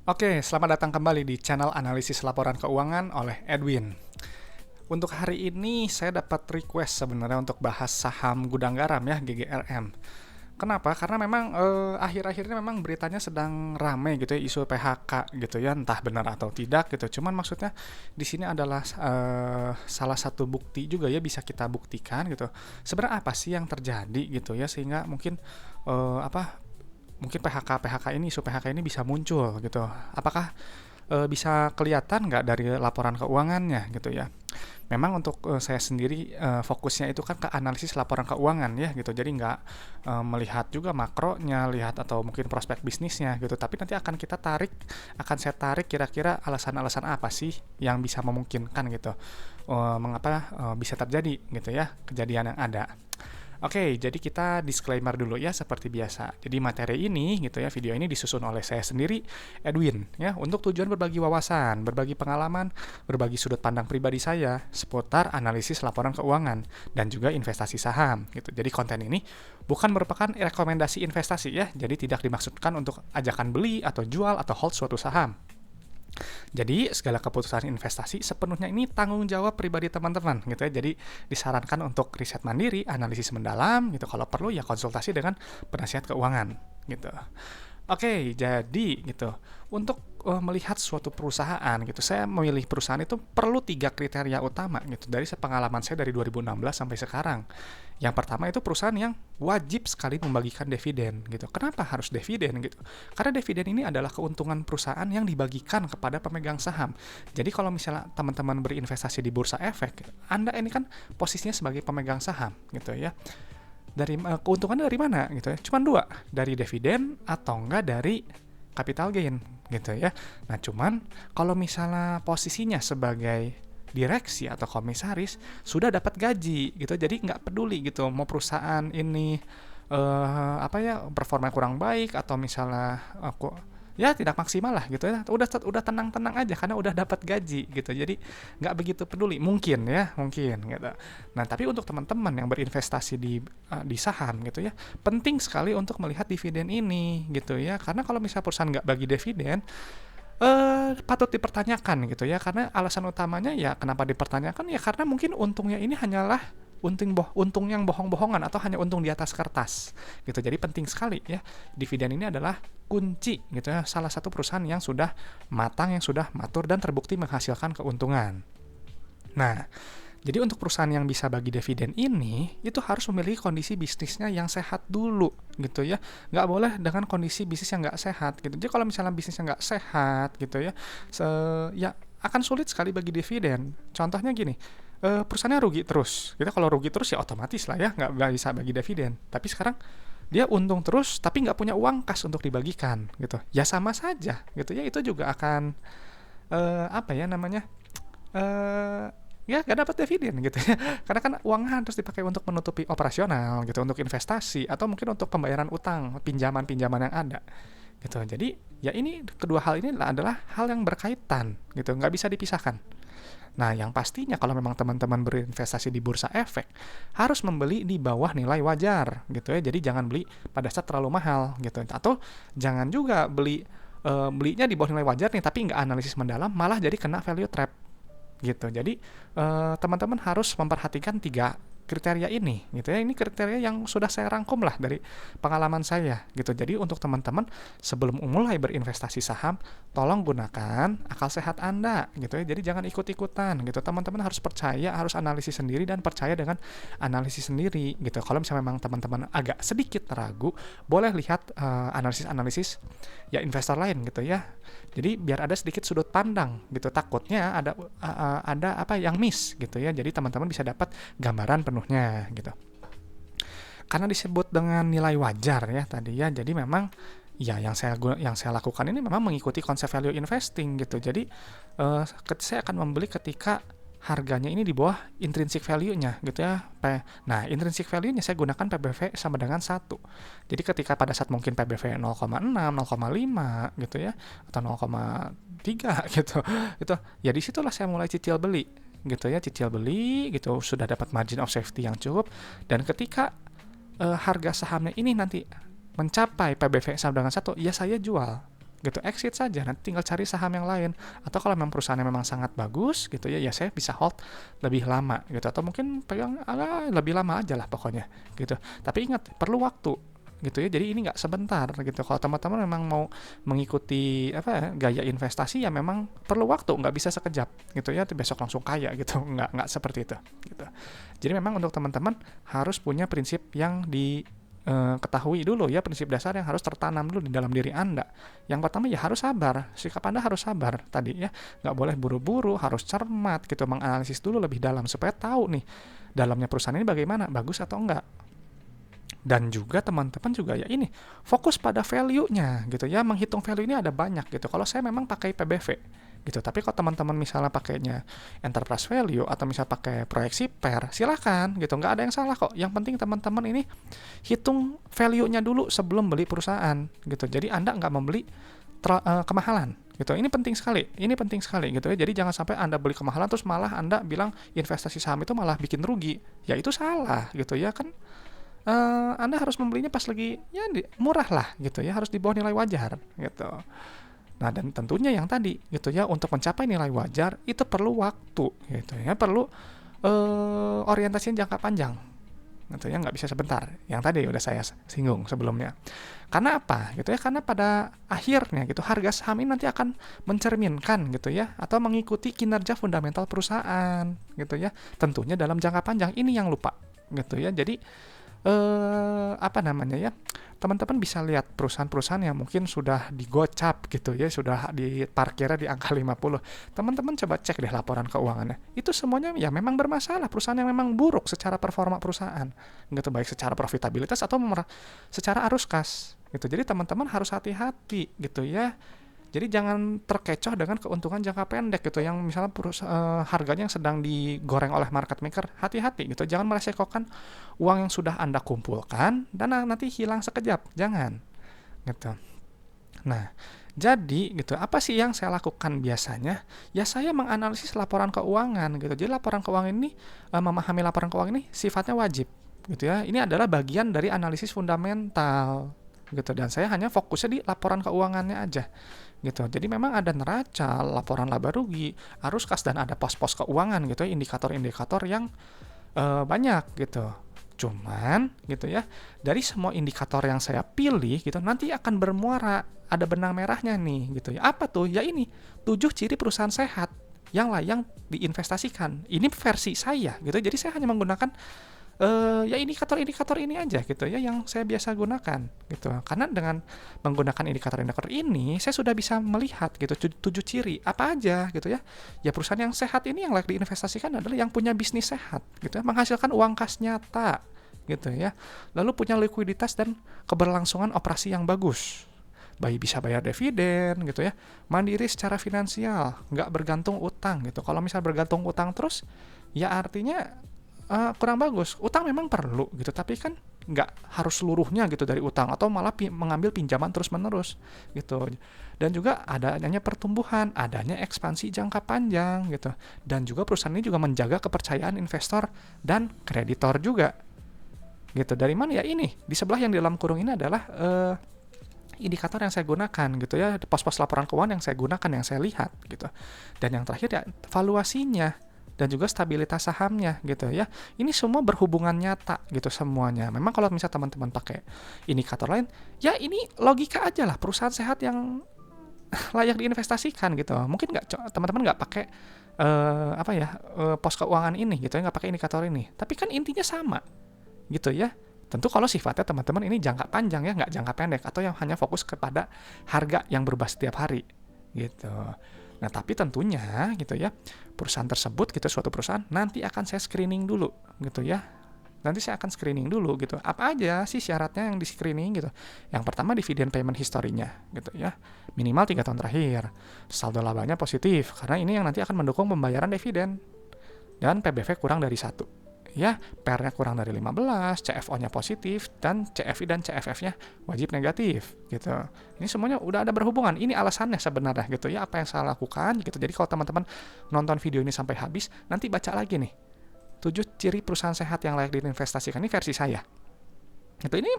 Oke, selamat datang kembali di channel analisis laporan keuangan oleh Edwin. Untuk hari ini saya dapat request sebenarnya untuk bahas saham Gudang Garam ya, GGRM. Kenapa? Karena memang akhir-akhir ini memang beritanya sedang ramai gitu ya, isu PHK gitu ya, entah benar atau tidak gitu. Cuman maksudnya di sini adalah salah satu bukti juga ya, bisa kita buktikan gitu. Sebenarnya apa sih yang terjadi gitu ya, sehingga mungkin mungkin PHK ini, isu PHK ini bisa muncul gitu. Apakah bisa kelihatan nggak dari laporan keuangannya gitu ya? Memang untuk saya sendiri fokusnya itu kan ke analisis laporan keuangan ya gitu. Jadi nggak melihat juga makronya, lihat atau mungkin prospek bisnisnya gitu. Tapi nanti akan saya tarik kira-kira alasan-alasan apa sih yang bisa memungkinkan gitu, mengapa bisa terjadi gitu ya kejadian yang ada. Oke, jadi kita disclaimer dulu ya seperti biasa. Jadi materi ini gitu ya, video ini disusun oleh saya sendiri, Edwin, ya, untuk tujuan berbagi wawasan, berbagi pengalaman, berbagi sudut pandang pribadi saya seputar analisis laporan keuangan dan juga investasi saham gitu. Jadi konten ini bukan merupakan rekomendasi investasi ya. Jadi tidak dimaksudkan untuk ajakan beli atau jual atau hold suatu saham. Jadi segala keputusan investasi sepenuhnya ini tanggung jawab pribadi teman-teman gitu ya. Jadi disarankan untuk riset mandiri, analisis mendalam gitu. Kalau perlu ya konsultasi dengan penasihat keuangan gitu. Oke, jadi gitu. Untuk melihat suatu perusahaan gitu, saya memilih perusahaan itu perlu 3 kriteria utama gitu. Dari sepengalaman saya dari 2016 sampai sekarang. Yang pertama itu perusahaan yang wajib sekali membagikan dividen gitu. Kenapa harus dividen gitu? Karena dividen ini adalah keuntungan perusahaan yang dibagikan kepada pemegang saham. Jadi kalau misalnya teman-teman berinvestasi di bursa efek, Anda ini kan posisinya sebagai pemegang saham gitu ya. Dari keuntungannya dari mana gitu ya? Cuman dua, dari dividen atau enggak dari capital gain gitu ya. Nah cuman kalau misalnya posisinya sebagai direksi atau komisaris sudah dapat gaji gitu, jadi nggak peduli gitu mau perusahaan ini performa kurang baik atau misalnya aku ya tidak maksimal lah gitu ya, udah tenang-tenang aja karena udah dapat gaji gitu, jadi nggak begitu peduli mungkin gitu. Nah tapi untuk teman-teman yang berinvestasi di saham gitu ya, penting sekali untuk melihat dividen ini gitu ya, karena kalau misalnya perusahaan nggak bagi dividen, patut dipertanyakan gitu ya, karena alasan utamanya ya kenapa dipertanyakan ya karena mungkin untungnya ini hanyalah untung yang bohong-bohongan atau hanya untung di atas kertas gitu. Jadi penting sekali ya, dividen ini adalah kunci gitu ya, salah satu perusahaan yang sudah matang, yang sudah matur dan terbukti menghasilkan keuntungan. Nah, jadi untuk perusahaan yang bisa bagi dividen ini, itu harus memiliki kondisi bisnisnya yang sehat dulu gitu ya. Nggak boleh dengan kondisi bisnis yang nggak sehat gitu. Jadi kalau misalnya bisnisnya nggak sehat gitu ya, ya akan sulit sekali bagi dividen. Contohnya gini, perusahaannya rugi terus. Kita kalau rugi terus ya otomatis lah ya nggak bisa bagi dividen. Tapi sekarang dia untung terus tapi nggak punya uang kas untuk dibagikan gitu. Ya sama saja gitu ya, itu juga akan apa ya namanya, ya nggak dapat dividen gitu ya, karena kan uangnya harus dipakai untuk menutupi operasional gitu, untuk investasi atau mungkin untuk pembayaran utang, pinjaman-pinjaman yang ada gitu. Jadi ya ini kedua hal ini adalah hal yang berkaitan gitu, nggak bisa dipisahkan. Nah yang pastinya kalau memang teman-teman berinvestasi di bursa efek, harus membeli di bawah nilai wajar gitu ya. Jadi jangan beli pada saat terlalu mahal gitu, atau jangan juga belinya di bawah nilai wajar nih tapi nggak analisis mendalam, malah jadi kena value trap gitu. Jadi teman-teman harus memperhatikan 3 kriteria ini gitu ya. Ini kriteria yang sudah saya rangkum lah dari pengalaman saya gitu. Jadi untuk teman-teman sebelum mulai berinvestasi saham, tolong gunakan akal sehat Anda gitu ya. Jadi jangan ikut-ikutan gitu. Teman-teman harus percaya, harus analisis sendiri dan percaya dengan analisis sendiri gitu. Kalau misalnya memang teman-teman agak sedikit ragu, boleh lihat analisis-analisis ya investor lain gitu ya. Jadi biar ada sedikit sudut pandang gitu. Takutnya ada apa yang miss gitu ya. Jadi teman-teman bisa dapat gambaran penuhnya gitu. Karena disebut dengan nilai wajar ya tadi ya. Jadi memang ya yang saya lakukan ini memang mengikuti konsep value investing gitu. Jadi saya akan membeli ketika harganya ini di bawah intrinsic value-nya gitu ya. Nah, intrinsic value-nya saya gunakan PBV sama dengan 1. Jadi ketika pada saat mungkin PBV 0,6, 0,5 gitu ya, atau 0,3 gitu. Itu ya disitulah saya mulai cicil beli gitu ya, gitu, sudah dapat margin of safety yang cukup, dan ketika harga sahamnya ini nanti mencapai PBV sama dengan 1, ya saya jual gitu, exit saja, nanti tinggal cari saham yang lain. Atau kalau memang perusahaannya memang sangat bagus gitu ya, ya saya bisa hold lebih lama gitu, atau mungkin pegang lebih lama aja lah pokoknya gitu. Tapi ingat, perlu waktu gitu ya, jadi ini nggak sebentar gitu. Kalau teman-teman memang mau mengikuti gaya investasi, ya memang perlu waktu, nggak bisa sekejap gitu ya besok langsung kaya gitu, nggak seperti itu gitu. Jadi memang untuk teman-teman harus punya prinsip yang ketahui dulu ya, prinsip dasar yang harus tertanam dulu di dalam diri Anda. Yang pertama ya harus sabar, sikap Anda harus sabar tadi ya, nggak boleh buru-buru, harus cermat gitu, menganalisis dulu lebih dalam supaya tahu nih dalamnya perusahaan ini bagaimana, bagus atau enggak. Dan juga teman-teman juga ya ini, fokus pada value-nya gitu ya, menghitung value ini ada banyak gitu. Kalau saya memang pakai PBV gitu, tapi kalau teman-teman misalnya pakainya enterprise value atau misal pakai proyeksi PER, silakan gitu, nggak ada yang salah kok. Yang penting teman-teman ini hitung value-nya dulu sebelum beli perusahaan gitu. Jadi Anda nggak membeli kemahalan gitu. Ini penting sekali gitu ya. Jadi jangan sampai Anda beli kemahalan terus malah Anda bilang investasi saham itu malah bikin rugi. Ya itu salah gitu ya kan. Anda harus membelinya pas lagi ya murah lah gitu ya, harus di bawah nilai wajar gitu. Nah, dan tentunya yang tadi gitu ya, untuk mencapai nilai wajar itu perlu waktu gitu ya, perlu orientasinya jangka panjang gitu ya, nggak bisa sebentar. Yang tadi udah saya singgung sebelumnya. Karena apa gitu ya, karena pada akhirnya gitu harga saham ini nanti akan mencerminkan gitu ya, atau mengikuti kinerja fundamental perusahaan gitu ya, tentunya dalam jangka panjang. Ini yang lupa gitu ya. Jadi teman-teman bisa lihat perusahaan-perusahaan yang mungkin sudah digocap gitu ya, sudah diparkirnya di angka 50. Teman-teman coba cek deh laporan keuangannya, itu semuanya ya memang bermasalah, perusahaan yang memang buruk secara performa perusahaan gitu, baik secara profitabilitas atau secara arus kas gitu. Jadi teman-teman harus hati-hati gitu ya. Jadi jangan terkecoh dengan keuntungan jangka pendek gitu, yang misalnya harganya yang sedang digoreng oleh market maker. Hati-hati gitu, jangan meresikokan uang yang sudah Anda kumpulkan dan nanti hilang sekejap, jangan gitu. Nah, jadi gitu, apa sih yang saya lakukan biasanya? Ya saya menganalisis laporan keuangan gitu. Jadi laporan keuangan ini, memahami laporan keuangan ini sifatnya wajib gitu ya. Ini adalah bagian dari analisis fundamental gitu, dan saya hanya fokusnya di laporan keuangannya aja gitu. Jadi memang ada neraca, laporan laba rugi, arus kas, dan ada pos-pos keuangan gitu ya, indikator-indikator yang banyak gitu. Cuman gitu ya, dari semua indikator yang saya pilih gitu, nanti akan bermuara ada benang merahnya nih gitu ya. Apa tuh? Ya ini 7 ciri perusahaan sehat yang layak diinvestasikan. Ini versi saya gitu. Jadi saya hanya menggunakan ya indikator-indikator ini aja gitu ya, yang saya biasa gunakan gitu. Karena dengan menggunakan indikator-indikator ini, saya sudah bisa melihat gitu 7 ciri apa aja gitu ya. Ya perusahaan yang sehat ini yang layak diinvestasikan adalah yang punya bisnis sehat gitu ya, menghasilkan uang kas nyata gitu ya. Lalu punya likuiditas dan keberlangsungan operasi yang bagus. Bisa bayar dividen gitu ya, mandiri secara finansial, nggak bergantung utang gitu. Kalau misal bergantung utang terus, ya artinya kurang bagus. Utang memang perlu gitu, tapi kan nggak harus seluruhnya gitu dari utang, atau malah mengambil pinjaman terus-menerus gitu. Dan juga adanya pertumbuhan, adanya ekspansi jangka panjang gitu. Dan juga perusahaan ini juga menjaga kepercayaan investor dan kreditor juga gitu. Dari mana ya ini? Di sebelah yang di dalam kurung ini adalah indikator yang saya gunakan gitu ya, pos-pos laporan keuangan yang saya gunakan, yang saya lihat gitu. Dan yang terakhir ya valuasinya dan juga stabilitas sahamnya gitu ya. Ini semua berhubungan nyata gitu semuanya. Memang kalau misalnya teman-teman pakai indikator lain, ya ini logika aja lah, perusahaan sehat yang layak diinvestasikan gitu. Mungkin teman-teman nggak pakai pos keuangan ini gitu ya, nggak pakai indikator ini. Tapi kan intinya sama gitu ya. Tentu kalau sifatnya teman-teman ini jangka panjang ya, nggak jangka pendek, atau yang hanya fokus kepada harga yang berubah setiap hari gitu. Nah, tapi tentunya gitu ya, perusahaan tersebut gitu, suatu perusahaan nanti akan saya screening dulu gitu ya. Nanti saya akan screening dulu gitu. Apa aja sih syaratnya yang di screening gitu. Yang pertama, dividend payment historinya gitu ya. Minimal 3 tahun terakhir. Saldo labanya positif, karena ini yang nanti akan mendukung pembayaran dividen. Dan PBV kurang dari 1. Ya, PER-nya kurang dari 15, CFO-nya positif, dan CFI dan CFF-nya wajib negatif gitu. Ini semuanya udah ada berhubungan. Ini alasannya sebenarnya gitu ya, apa yang saya lakukan gitu. Jadi kalau teman-teman nonton video ini sampai habis, nanti baca lagi nih 7 ciri perusahaan sehat yang layak diinvestasikan. Ini versi saya gitu. Ini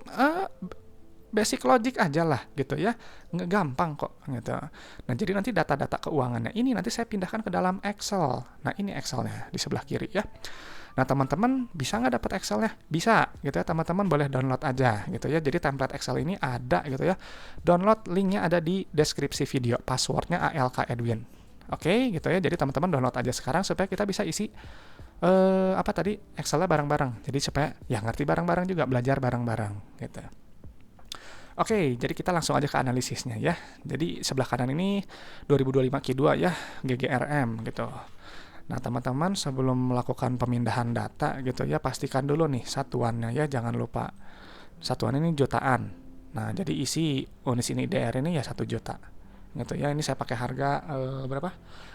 basic logic aja lah gitu ya, nggak gampang kok gitu. Nah jadi nanti data-data keuangannya ini nanti saya pindahkan ke dalam Excel. Nah ini Excelnya di sebelah kiri ya. Nah teman-teman bisa nggak dapat Excelnya? Bisa gitu ya, teman-teman boleh download aja gitu ya. Jadi template Excel ini ada gitu ya. Download linknya ada di deskripsi video. Passwordnya ALK Edwin. Oke gitu ya. Jadi teman-teman download aja sekarang supaya kita bisa isi apa tadi Excelnya bareng-bareng. Jadi supaya ya ngerti bareng-bareng juga, belajar bareng-bareng gitu. Oke, jadi kita langsung aja ke analisisnya ya. Jadi sebelah kanan ini 2025 Q2 ya, GGRM gitu. Nah, teman-teman sebelum melakukan pemindahan data gitu ya, pastikan dulu nih satuannya ya, jangan lupa. Satuan ini jutaan. Nah, jadi isi unit ini DR ini ya 1 juta. Gitu ya. Ini saya pakai harga berapa?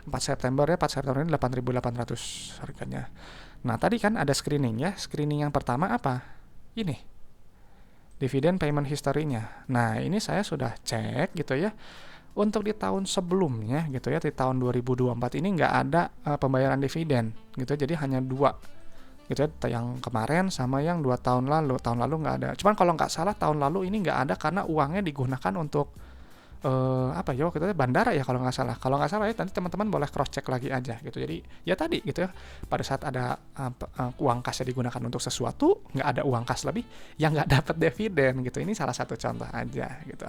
4 September ya, 4 September ini 8.800 harganya. Nah, tadi kan ada screening ya. Screening yang pertama apa? Ini. Dividen payment history-nya. Nah, ini saya sudah cek gitu ya. Untuk di tahun sebelumnya gitu ya, di tahun 2024 ini nggak ada pembayaran dividen gitu. Jadi hanya 2 gitu ya, yang kemarin sama yang 2 tahun lalu. Tahun lalu nggak ada. Cuman kalau nggak salah tahun lalu ini nggak ada karena uangnya digunakan untuk apa ya waktu itu bandara ya kalau nggak salah ya, nanti teman-teman boleh cross check lagi aja gitu. Jadi ya tadi gitu ya, pada saat ada uang kasnya digunakan untuk sesuatu, nggak ada uang kas lebih yang nggak dapat dividen gitu. Ini salah satu contoh aja gitu.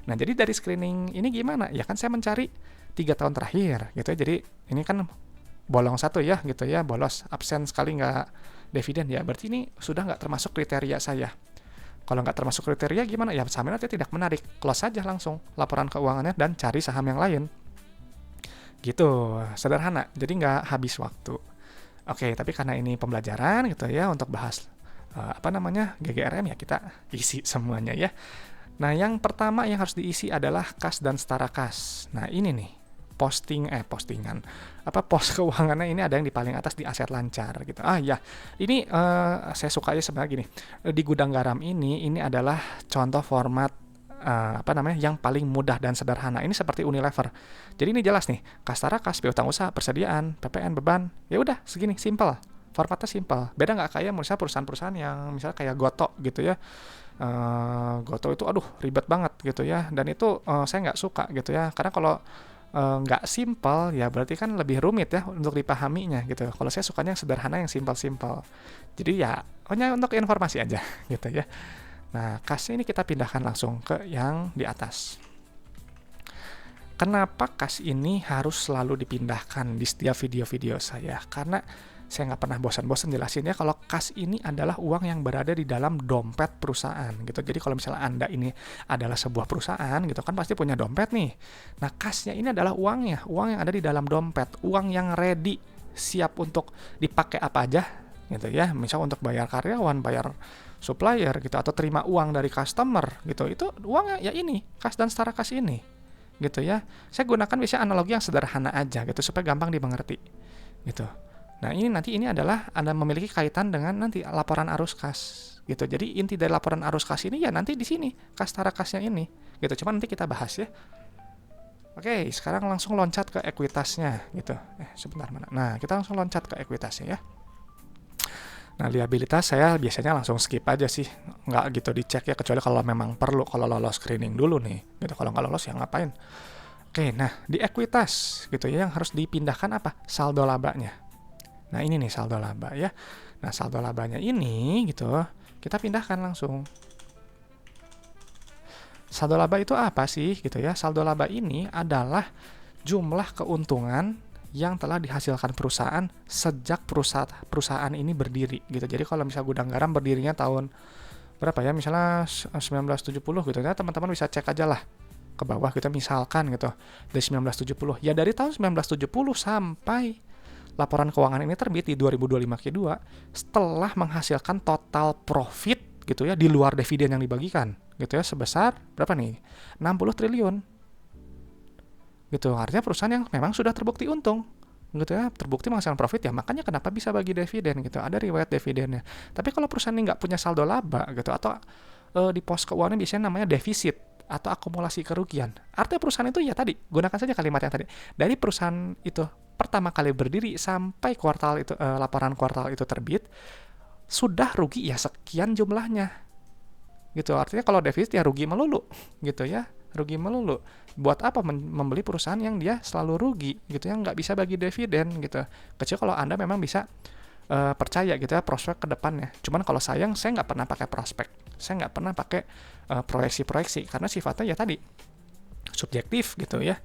Nah jadi dari screening ini gimana ya, kan saya mencari 3 tahun terakhir gitu ya. Jadi ini kan bolong 1 ya gitu ya, bolos absen sekali nggak dividen ya, berarti ini sudah nggak termasuk kriteria saya. Kalau nggak termasuk kriteria gimana? Ya sahamnya nanti tidak menarik. Close saja langsung laporan keuangannya dan cari saham yang lain. Gitu, sederhana. Jadi nggak habis waktu. Oke, tapi karena ini pembelajaran gitu ya untuk bahas GGRM ya, kita isi semuanya ya. Nah, yang pertama yang harus diisi adalah kas dan setara kas. Nah, ini nih. Pos keuangannya ini ada yang di paling atas di aset lancar gitu. Ya, ini saya suka aja sebenarnya gini. Di gudang garam ini adalah contoh format yang paling mudah dan sederhana. Ini seperti Unilever. Jadi ini jelas nih, kas setara kas, piutang usaha, persediaan, PPN, beban. Ya udah, segini, simple. Formatnya simple. Beda nggak kayak misalnya perusahaan-perusahaan yang misalnya kayak Goto gitu ya. Goto itu ribet banget gitu ya. Dan itu saya nggak suka gitu ya. Karena kalau nggak simple ya berarti kan lebih rumit ya untuk dipahaminya gitu. Kalau saya sukanya yang sederhana, yang simple. Jadi ya hanya untuk informasi aja gitu ya. Nah, kasnya ini kita pindahkan langsung ke yang di atas. Kenapa kas ini harus selalu dipindahkan di setiap video-video saya? Karena saya nggak pernah bosan-bosan jelasinnya kalau kas ini adalah uang yang berada di dalam dompet perusahaan gitu. Jadi kalau misalnya Anda ini adalah sebuah perusahaan gitu kan pasti punya dompet nih. Nah, kasnya ini adalah uangnya, uang yang ada di dalam dompet, uang yang ready, siap untuk dipakai apa aja gitu ya. Misal untuk bayar karyawan, bayar supplier gitu, atau terima uang dari customer gitu. Itu uangnya ya ini, kas dan setara kas ini gitu ya. Saya gunakan biasanya analogi yang sederhana aja gitu supaya gampang dimengerti gitu. Nah, ini adalah Anda memiliki kaitan dengan nanti laporan arus kas gitu. Jadi inti dari laporan arus kas ini ya nanti di sini, kas setara kasnya ini gitu. Cuma nanti kita bahas ya. Oke, sekarang langsung loncat ke ekuitasnya gitu. Sebentar mana? Nah, kita langsung loncat ke ekuitasnya ya. Nah, liabilitas saya biasanya langsung skip aja sih. Nggak gitu dicek ya, kecuali kalau memang perlu, kalau lolos screening dulu nih gitu. Kalau nggak lolos ya ngapain. Oke, nah di ekuitas gitu ya yang harus dipindahkan apa? Saldo labanya. Nah, ini nih saldo laba ya. Nah, saldo labanya ini gitu, kita pindahkan langsung. Saldo laba itu apa sih gitu ya? Saldo laba ini adalah jumlah keuntungan yang telah dihasilkan perusahaan sejak perusahaan ini berdiri gitu. Jadi kalau misalnya gudang garam berdirinya tahun berapa ya? Misalnya 1970 gitu ya, teman-teman bisa cek aja lah ke bawah kita misalkan gitu. Dari 1970. Ya dari tahun 1970 sampai laporan keuangan ini terbit di 2025 Q2 setelah menghasilkan total profit gitu ya di luar dividen yang dibagikan gitu ya sebesar berapa nih? 60 triliun. Gitu. Artinya perusahaan yang memang sudah terbukti untung. Gitu ya, terbukti menghasilkan profit ya, makanya kenapa bisa bagi dividen gitu. Ada riwayat dividennya. Tapi kalau perusahaan ini nggak punya saldo laba gitu atau di pos keuangan biasanya namanya defisit atau akumulasi kerugian. Artinya perusahaan itu ya tadi, gunakan saja kalimat yang tadi. Dari perusahaan itu pertama kali berdiri sampai kuartal itu laporan kuartal itu terbit sudah rugi ya sekian jumlahnya. gitu. Artinya kalau defisit ya rugi melulu gitu ya, rugi melulu. Buat apa membeli perusahaan yang dia selalu rugi gitu, yang nggak bisa bagi dividen gitu. Kecuali kalau Anda memang bisa percaya gitu ya prospek ke depannya. Cuman kalau saya nggak pernah pakai prospek, saya nggak pernah pakai proyeksi-proyeksi karena sifatnya ya tadi subjektif gitu ya.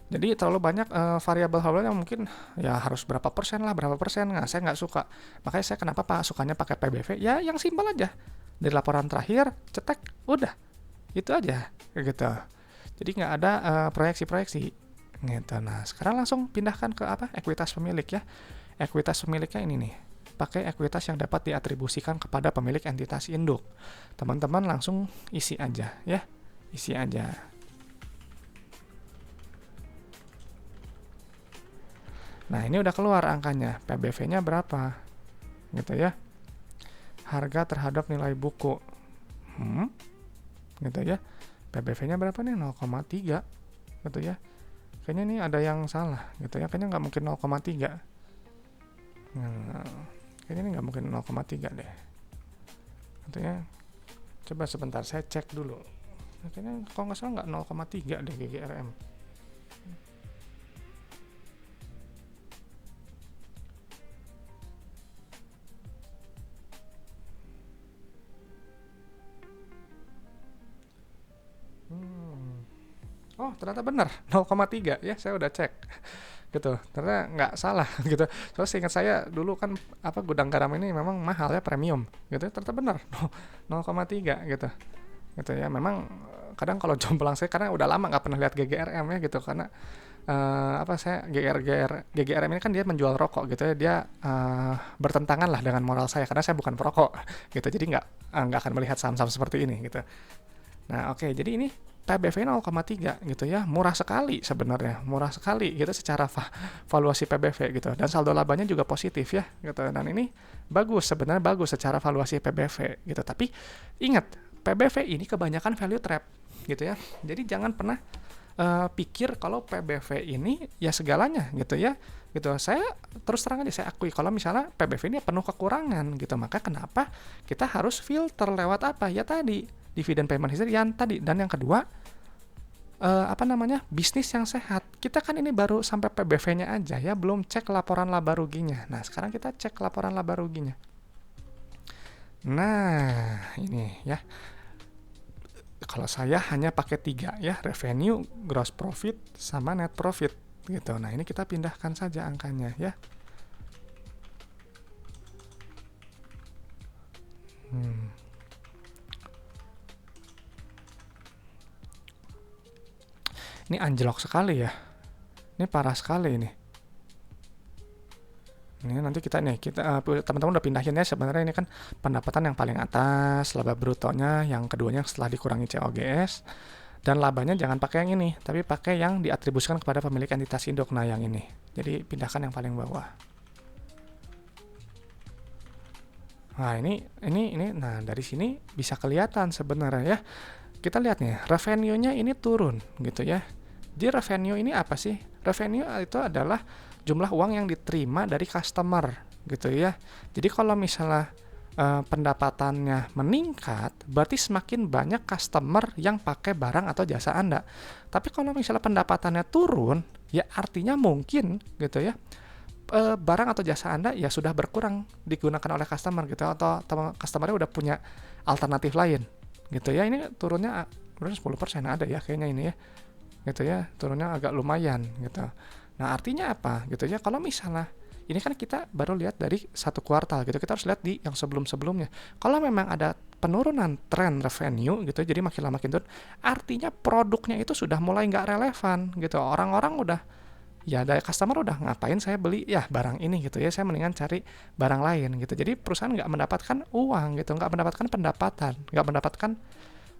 Jadi terlalu banyak variabel-variabel yang mungkin ya harus berapa persen lah, berapa persen. Nah, saya nggak suka. Makanya saya kenapa sukanya pakai PBV? Ya yang simpel aja. Dari laporan terakhir, cetek, udah. Itu aja, kayak gitu. Jadi nggak ada proyeksi-proyeksi. Gitu. Nah, sekarang langsung pindahkan ke apa? Ekuitas pemilik ya. Ekuitas pemiliknya ini nih. Pakai ekuitas yang dapat diatribusikan kepada pemilik entitas induk. Teman-teman langsung isi aja ya. Isi aja. Nah, ini udah keluar angkanya. PBV-nya berapa? Gitu ya. Harga terhadap nilai buku. Gitu ya. PBV-nya berapa nih? 0,3. Gitu ya. Kayaknya ini ada yang salah. Gitu ya. Kayaknya nggak mungkin 0,3. Kayaknya ini nggak mungkin 0,3 deh. Gitu ya. Coba sebentar, saya cek dulu. Kayaknya kalau nggak salah nggak 0,3 deh GGRM. Oh, ternyata benar 0,3 ya, saya udah cek gitu. Ternyata nggak salah gitu. Soalnya seingat saya dulu kan apa gudang garam ini memang mahal ya, premium gitu. Ternyata benar 0,3 gitu. Gitu ya. Memang kadang kalau jomplang saya karena udah lama nggak pernah lihat GGRM ya gitu, karena saya GGRM ini kan dia menjual rokok gitu ya, dia bertentangan lah dengan moral saya karena saya bukan perokok gitu, jadi nggak akan melihat saham-saham seperti ini gitu. Nah, oke, jadi ini PBV 0,3 gitu ya, murah sekali sebenarnya, murah sekali gitu secara valuasi PBV gitu, dan saldo labanya juga positif ya gitu, dan ini sebenarnya bagus secara valuasi PBV gitu. Tapi ingat, PBV ini kebanyakan value trap gitu ya, jadi jangan pernah pikir kalau PBV ini ya segalanya gitu ya gitu. Saya terus terang aja, saya akui kalau misalnya PBV ini penuh kekurangan gitu, maka kenapa kita harus filter lewat apa ya tadi, dividend payment history yang tadi, dan yang kedua bisnis yang sehat. Kita kan ini baru sampai PBV-nya aja ya, belum cek laporan laba ruginya. Nah, sekarang kita cek laporan laba ruginya. Nah, ini ya, kalau saya hanya pakai 3 ya, revenue, gross profit, sama net profit gitu. Nah, ini kita pindahkan saja angkanya ya. Ini anjlok sekali ya. Ini parah sekali ini. Ini nanti kita teman-teman udah pindahin ya, sebenarnya ini kan pendapatan yang paling atas, laba brutonya, yang keduanya setelah dikurangi COGS, dan labanya jangan pakai yang ini, tapi pakai yang diatribusikan kepada pemilik entitas induk. Nah, yang ini. Jadi pindahkan yang paling bawah. Nah, ini nah dari sini bisa kelihatan sebenarnya ya. Kita lihat nih, revenue-nya ini turun gitu ya. Jadi revenue ini apa sih? Revenue itu adalah jumlah uang yang diterima dari customer gitu ya. Jadi kalau misalnya pendapatannya meningkat, berarti semakin banyak customer yang pakai barang atau jasa Anda. Tapi kalau misalnya pendapatannya turun, ya artinya mungkin gitu ya, barang atau jasa Anda ya sudah berkurang digunakan oleh customer gitu, atau customernya udah punya alternatif lain gitu ya. Ini turunnya 10% ada ya kayaknya ini ya gitu ya, turunnya agak lumayan gitu. Nah, artinya apa gitu ya, kalau misalnya ini kan kita baru lihat dari satu kuartal gitu, kita harus lihat di yang sebelum-sebelumnya. Kalau memang ada penurunan tren revenue gitu, jadi makin lama makin turun, artinya produknya itu sudah mulai nggak relevan gitu. Orang-orang udah, ya dari customer udah, ngapain saya beli ya barang ini gitu ya, saya mendingan cari barang lain gitu. Jadi perusahaan nggak mendapatkan uang gitu, nggak mendapatkan pendapatan, nggak mendapatkan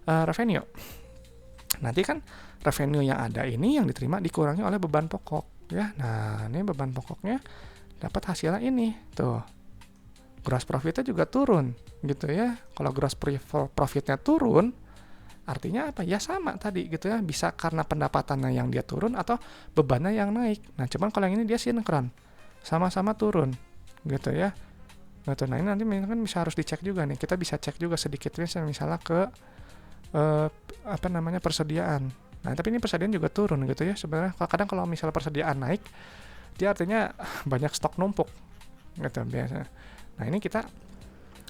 revenue. Nanti kan revenue yang ada ini yang diterima dikurangi oleh beban pokok ya. Nah, ini beban pokoknya dapat hasilnya ini tuh, gross profitnya juga turun gitu ya. Kalau gross profitnya turun, artinya apa ya, sama tadi gitu ya, bisa karena pendapatannya yang dia turun atau bebannya yang naik. Nah, cuman kalau yang ini dia sinkron, sama-sama turun gitu ya. Gitu. Nah, ini nanti kan bisa harus dicek juga nih. Kita bisa cek juga sedikit misalnya ke apa namanya persediaan. Nah, tapi ini persediaan juga turun gitu ya. Sebenarnya kadang kalau misalnya persediaan naik, dia artinya banyak stok numpuk gitu biasa. Nah, ini kita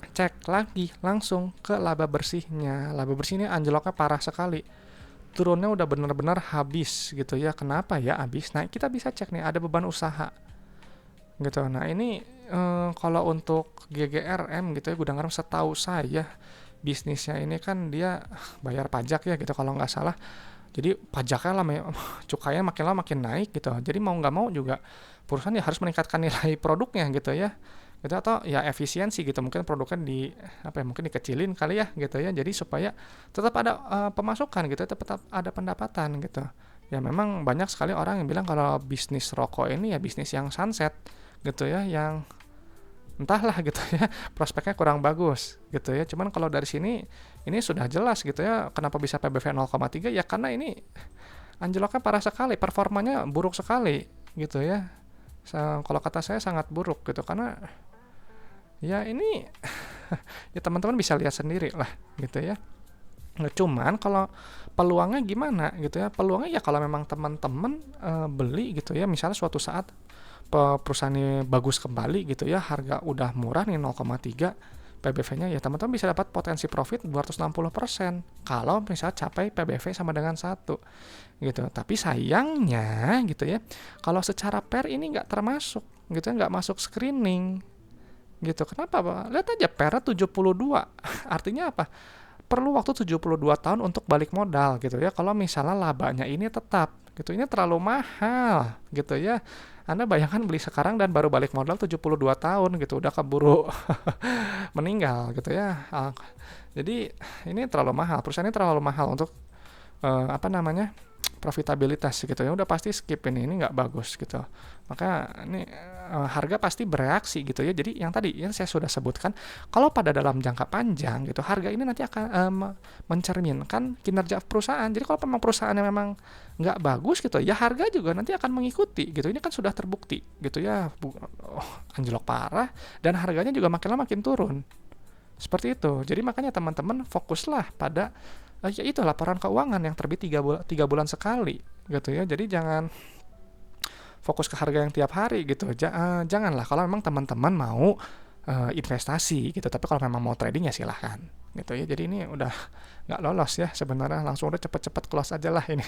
cek lagi langsung ke laba bersihnya. Laba bersih ini anjloknya parah sekali. Turunnya udah benar-benar habis gitu ya. Kenapa ya habis? Nah, kita bisa cek nih ada beban usaha gitu. Nah, ini kalau untuk GGRM gitu ya, Gudang Garam, setahu saya bisnisnya ini kan dia bayar pajak ya gitu kalau nggak salah. Jadi pajaknya lama, cukainya makin lama makin naik gitu. Jadi mau nggak mau juga perusahaan ya harus meningkatkan nilai produknya gitu ya. Gitu, atau ya efisiensi gitu, mungkin produknya mungkin dikecilin kali ya gitu ya. Jadi supaya tetap ada pemasukan gitu, tetap ada pendapatan gitu. Ya memang banyak sekali orang yang bilang kalau bisnis rokok ini ya bisnis yang sunset gitu ya, yang entahlah gitu ya, prospeknya kurang bagus gitu ya. Cuman kalau dari sini ini sudah jelas gitu ya kenapa bisa PBV 0,3 ya, karena ini anjloknya parah sekali, performanya buruk sekali gitu ya. Kalau kata saya sangat buruk gitu, karena ya ini ya teman-teman bisa lihat sendiri lah gitu ya. Nah, cuman kalau peluangnya gimana gitu ya, peluangnya ya kalau memang teman-teman beli gitu ya, misalnya suatu saat perusahaannya bagus kembali gitu ya, harga udah murah nih 0,3 PBV-nya, ya teman-teman bisa dapat potensi profit 260% kalau misalnya capai PBV sama dengan 1 gitu. Tapi sayangnya gitu ya, kalau secara PER ini nggak termasuk gitu ya, nggak masuk screening gitu. Kenapa, Pak? Lihat aja PER 72. Artinya apa? Perlu waktu 72 tahun untuk balik modal gitu ya, kalau misalnya labanya ini tetap gitu. Ini terlalu mahal gitu ya. Anda bayangkan beli sekarang dan baru balik modal 72 tahun gitu, udah keburu meninggal gitu ya. Jadi ini terlalu mahal, perusahaan ini terlalu mahal untuk profitabilitas gitu ya. Udah pasti skip ini nggak bagus gitu. Maka ini harga pasti bereaksi gitu ya. Jadi yang tadi yang saya sudah sebutkan, kalau pada dalam jangka panjang gitu, harga ini nanti akan mencerminkan kinerja perusahaan. Jadi kalau memang perusahaannya memang nggak bagus gitu ya, harga juga nanti akan mengikuti gitu. Ini kan sudah terbukti gitu ya, anjlok parah dan harganya juga makin lama makin turun. Seperti itu. Jadi makanya teman-teman fokuslah pada ya itu laporan keuangan yang terbit 3 bulan sekali gitu ya. Jadi jangan fokus ke harga yang tiap hari gitu. Janganlah kalau memang teman-teman mau investasi gitu. Tapi kalau memang mau trading ya silahkan gitu ya. Jadi ini udah nggak lolos ya sebenarnya, langsung udah cepet-cepet close aja lah ini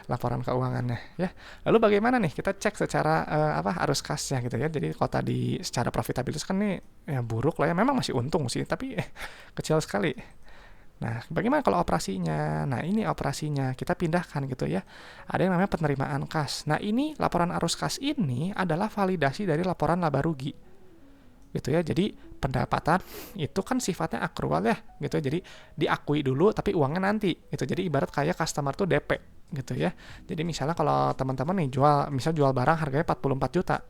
laporan keuangannya ya. Lalu bagaimana nih kita cek secara arus kasnya gitu ya. Jadi kalau tadi secara profitabilitas kan nih ya buruk lah ya, memang masih untung sih tapi kecil sekali. Nah, bagaimana kalau operasinya? Nah, ini operasinya kita pindahkan gitu ya. Ada yang namanya penerimaan kas. Nah, ini laporan arus kas ini adalah validasi dari laporan laba rugi. Gitu ya. Jadi, pendapatan itu kan sifatnya akrual ya, gitu ya. Jadi, diakui dulu tapi uangnya nanti gitu. Jadi, ibarat kayak customer tuh DP gitu ya. Jadi, misalnya kalau teman-teman nih jual barang harganya 44 juta.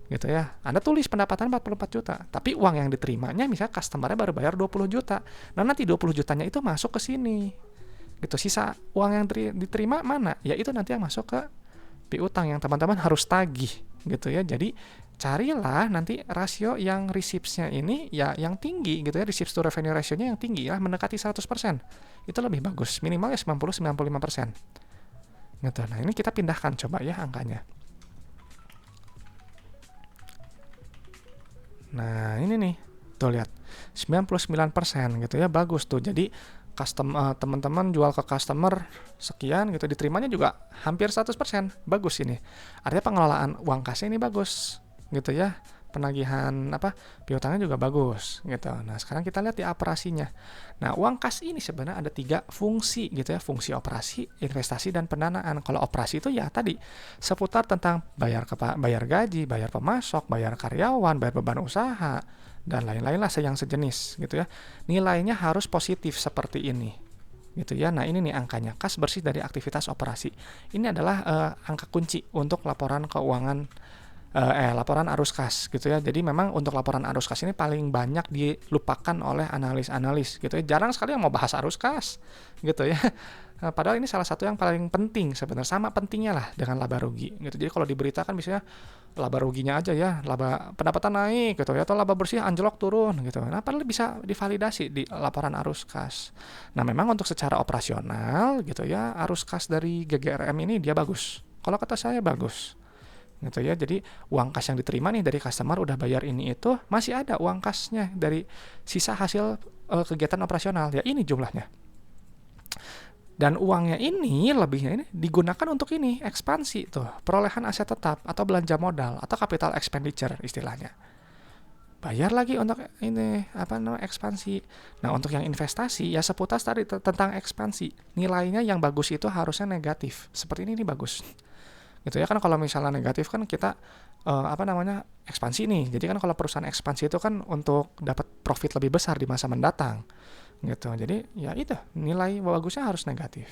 Gitu ya. Anda tulis pendapatan 44 juta, tapi uang yang diterimanya misalnya customernya baru bayar 20 juta. Nah, nanti 20 jutanya itu masuk ke sini. Gitu. Sisa uang yang diterima mana? Ya itu nanti yang masuk ke piutang yang teman-teman harus tagih gitu ya. Jadi carilah nanti rasio yang receipts-nya ini ya yang tinggi gitu ya, receipts to revenue ratio-nya yang tinggi ya, mendekati 100%. Itu lebih bagus. Minimal ya 90-95%. Gitu. Nah, ini kita pindahkan coba ya angkanya. Nah, ini nih. Tuh lihat. 99% gitu ya, bagus tuh. Jadi teman-teman jual ke customer sekian gitu, diterimanya juga hampir 100%. Bagus ini. Artinya pengelolaan uang kasnya ini bagus gitu ya. Penagihan piutangnya juga bagus gitu. Nah, sekarang kita lihat di operasinya. Nah, uang kas ini sebenarnya ada 3 fungsi gitu ya, fungsi operasi, investasi, dan pendanaan. Kalau operasi itu ya tadi seputar tentang bayar gaji, bayar pemasok, bayar karyawan, bayar beban usaha, dan lain-lain lah yang sejenis gitu ya. Nilainya harus positif seperti ini gitu ya. Nah, ini nih angkanya, kas bersih dari aktivitas operasi. Ini adalah angka kunci untuk laporan keuangan laporan arus kas gitu ya. Jadi memang untuk laporan arus kas ini paling banyak dilupakan oleh analis-analis gitu ya. Jarang sekali yang mau bahas arus kas gitu ya. Padahal ini salah satu yang paling penting sebenarnya, sama pentingnya lah dengan laba rugi gitu. Jadi kalau diberitakan misalnya laba ruginya aja ya, laba pendapatan naik gitu ya, atau laba bersih anjlok turun gitu. Nah, padahal bisa divalidasi di laporan arus kas. Nah, memang untuk secara operasional gitu ya, arus kas dari GGRM ini dia bagus. Kalau kata saya bagus gitu ya. Jadi uang kas yang diterima nih dari customer udah bayar ini itu, masih ada uang kasnya dari sisa hasil kegiatan operasional ya, ini jumlahnya. Dan uangnya ini, lebihnya ini digunakan untuk ini, ekspansi tuh, perolehan aset tetap atau belanja modal atau capital expenditure istilahnya. Bayar lagi untuk ini ekspansi. Nah, untuk yang investasi ya seputar tadi tentang ekspansi. Nilainya yang bagus itu harusnya negatif. Seperti ini bagus. Gitu ya, kan kalau misalnya negatif kan kita ekspansi nih. Jadi kan kalau perusahaan ekspansi itu kan untuk dapat profit lebih besar di masa mendatang gitu. Jadi ya itu nilai bagusnya harus negatif.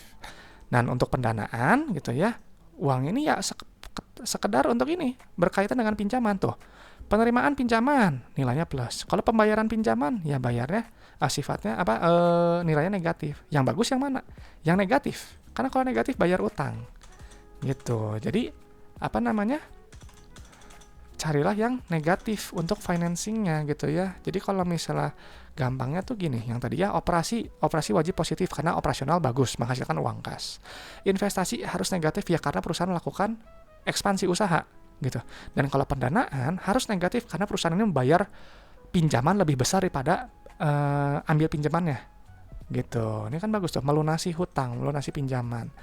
Dan untuk pendanaan gitu ya, uang ini ya sekedar untuk ini berkaitan dengan pinjaman tuh. Penerimaan pinjaman nilainya plus. Kalau pembayaran pinjaman ya bayarnya sifatnya nilainya negatif. Yang bagus yang mana? Yang negatif. Karena kalau negatif bayar utang. Gitu. Jadi carilah yang negatif untuk financingnya gitu ya. Jadi kalau misalnya gampangnya tuh gini, yang tadi ya operasi wajib positif karena operasional bagus menghasilkan uang kas. Investasi harus negatif ya karena perusahaan melakukan ekspansi usaha gitu. Dan kalau pendanaan harus negatif karena perusahaan ini membayar pinjaman lebih besar daripada ambil pinjamannya gitu. Ini kan bagus tuh, melunasi hutang, melunasi pinjaman.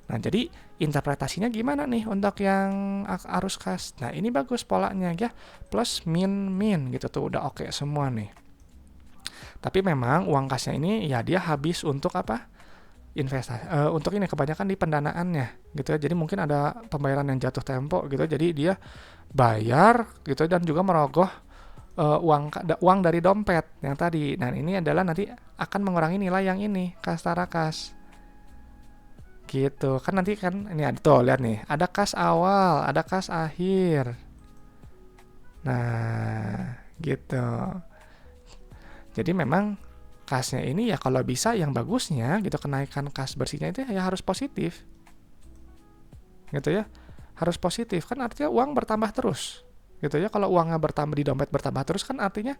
Nah, jadi interpretasinya gimana nih untuk yang arus kas? Nah, ini bagus polanya ya. Plus min gitu tuh udah oke semua nih. Tapi memang uang kasnya ini ya dia habis untuk investasi. Untuk ini kebanyakan di pendanaannya gitu ya. Jadi mungkin ada pembayaran yang jatuh tempo gitu. Jadi dia bayar gitu dan juga merogoh uang dari dompet yang tadi. Nah, ini adalah nanti akan mengurangi nilai yang ini, kas tara kas. Gitu kan, nanti kan ini ada tuh, lihat nih, ada kas awal, ada kas akhir. Nah, gitu. Jadi memang kasnya ini ya kalau bisa yang bagusnya gitu, kenaikan kas bersihnya itu ya harus positif. Gitu ya. Harus positif kan artinya uang bertambah terus. Gitu ya. Kalau uangnya bertambah di dompet bertambah terus kan artinya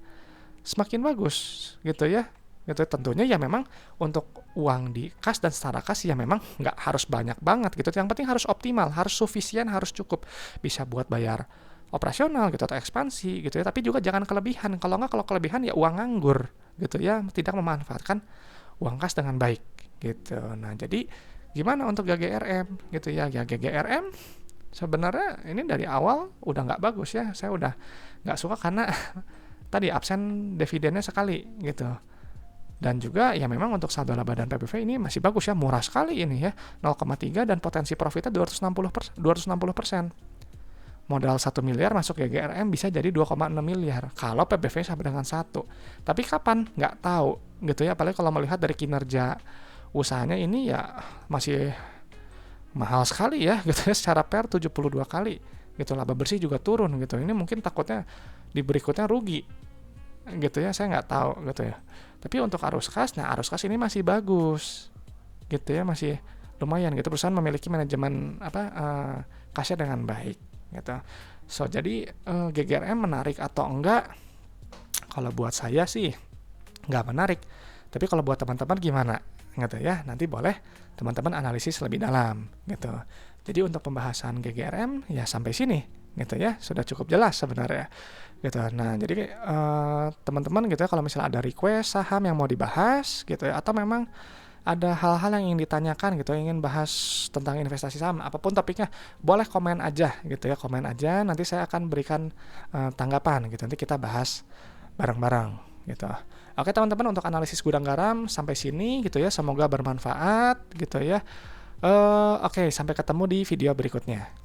semakin bagus gitu ya. Gitu tentunya ya memang untuk uang di kas dan setara kas ya memang nggak harus banyak banget gitu, yang penting harus optimal, harus sufisien, harus cukup bisa buat bayar operasional gitu atau ekspansi gitu ya, tapi juga jangan kelebihan. Kalau kelebihan ya uang nganggur gitu ya, tidak memanfaatkan uang kas dengan baik gitu. Nah, jadi gimana untuk GGRM gitu ya? Ya GGRM sebenarnya ini dari awal udah nggak bagus ya, saya udah nggak suka karena tadi absen dividennya sekali gitu. Dan juga ya memang untuk saldo laba dan PBV ini masih bagus ya, murah sekali ini ya, 0,3 dan potensi profitnya 260%. Modal 1 miliar masuk GGRM bisa jadi 2,6 miliar kalau PBV sampai dengan 1. Tapi kapan? Nggak tahu gitu ya, apalagi kalau melihat dari kinerja usahanya ini ya masih mahal sekali ya gitu ya, secara PER 72 kali gitu, laba bersih juga turun gitu. Ini mungkin takutnya di berikutnya rugi gitu ya, saya nggak tahu gitu ya. Tapi untuk arus kas, nah arus kas ini masih bagus gitu ya, masih lumayan gitu, perusahaan memiliki manajemen kasnya dengan baik gitu. So jadi GGRM menarik atau enggak? Kalau buat saya sih nggak menarik. Tapi kalau buat teman-teman gimana gitu ya, nanti boleh teman-teman analisis lebih dalam gitu. Jadi untuk pembahasan GGRM ya sampai sini gitu ya, sudah cukup jelas sebenarnya gitu. Nah, jadi teman-teman gitu ya, kalau misalnya ada request saham yang mau dibahas gitu ya, atau memang ada hal-hal yang ingin ditanyakan gitu, ingin bahas tentang investasi saham, apapun topiknya, boleh komen aja gitu ya, komen aja, nanti saya akan berikan tanggapan gitu, nanti kita bahas bareng-bareng gitu. Oke teman-teman, untuk analisis gudang garam sampai sini gitu ya, semoga bermanfaat gitu ya. Oke, sampai ketemu di video berikutnya.